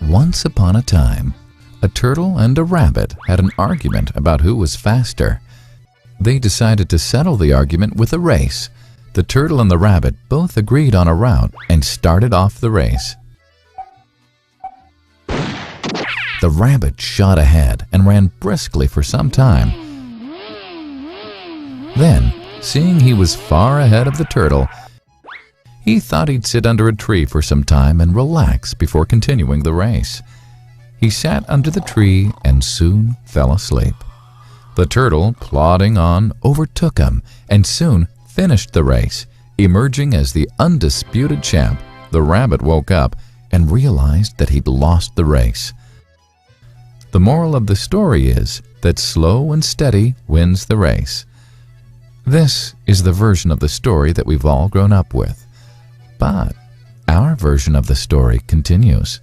Once upon a time, a turtle and a rabbit had an argument about who was faster. They decided to settle the argument with a race. The turtle and the rabbit both agreed on a route and started off the race. The rabbit shot ahead and ran briskly for some time. Then, seeing he was far ahead of the turtle, he thought he'd sit under a tree for some time and relax before continuing the race. He sat under the tree and soon fell asleep. The turtle, plodding on, overtook him and soon finished the race. Emerging as the undisputed champ, the rabbit woke up and realized that he'd lost the race. The moral of the story is that slow and steady wins the race. This is the version of the story that we've all grown up with. But our version of the story continues.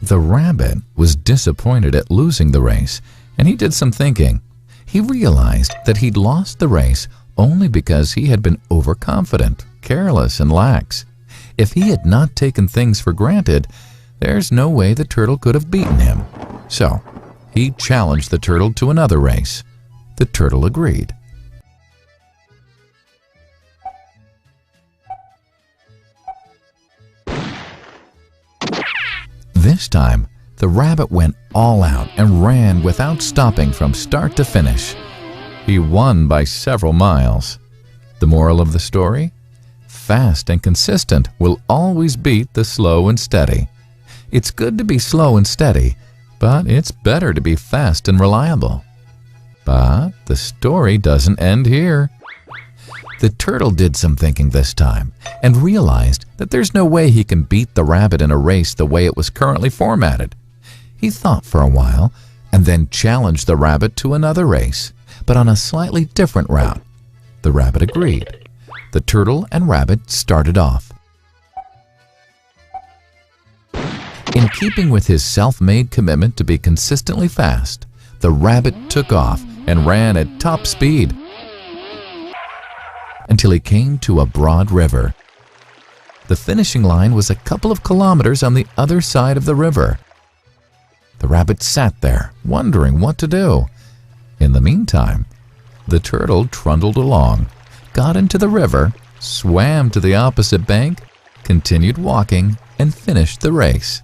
The rabbit was disappointed at losing the race, and he did some thinking. He realized that he'd lost the race only because he had been overconfident, careless, and lax. If he had not taken things for granted, there's no way the turtle could have beaten him. So, he challenged the turtle to another race. The turtle agreed. This time, the rabbit went all out and ran without stopping from start to finish. He won by several miles. The moral of the story? Fast and consistent will always beat the slow and steady. It's good to be slow and steady, but it's better to be fast and reliable. But the story doesn't end here. The turtle did some thinking this time and realized that there's no way he can beat the rabbit in a race the way it was currently formatted. He thought for a while and then challenged the rabbit to another race, but on a slightly different route. The rabbit agreed. The turtle and rabbit started off. In keeping with his self-made commitment to be consistently fast, the rabbit took off and ran at top speed until he came to a broad river. The finishing line was a couple of kilometers on the other side of the river. The rabbit sat there, wondering what to do. In the meantime, the turtle trundled along, got into the river, swam to the opposite bank, continued walking, and finished the race.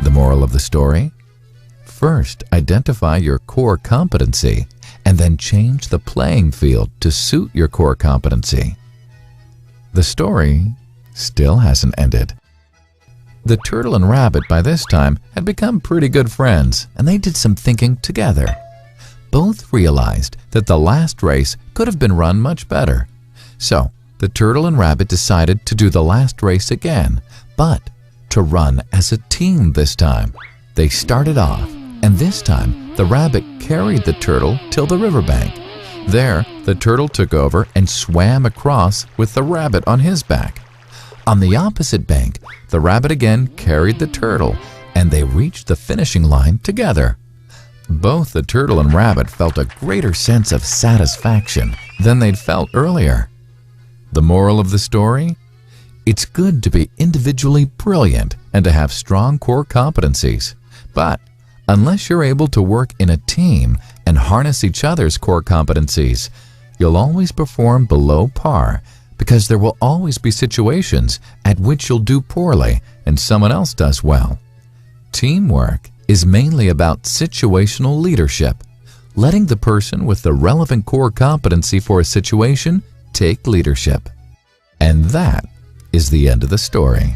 The moral of the story? First, identify your core competency, and then change the playing field to suit your core competency. The story still hasn't ended. The turtle and rabbit by this time had become pretty good friends, and they did some thinking together. Both realized that the last race could have been run much better. So, the turtle and rabbit decided to do the last race again, but to run as a team this time. They started off, and this time the rabbit carried the turtle till the riverbank. There, the turtle took over and swam across with the rabbit on his back. On the opposite bank, the rabbit again carried the turtle, and they reached the finishing line together. Both the turtle and rabbit felt a greater sense of satisfaction than they'd felt earlier. The moral of the story? It's good to be individually brilliant and to have strong core competencies, but unless you're able to work in a team and harness each other's core competencies, you'll always perform below par, because there will always be situations at which you'll do poorly and someone else does well. Teamwork is mainly about situational leadership, letting the person with the relevant core competency for a situation take leadership. And that is the end of the story.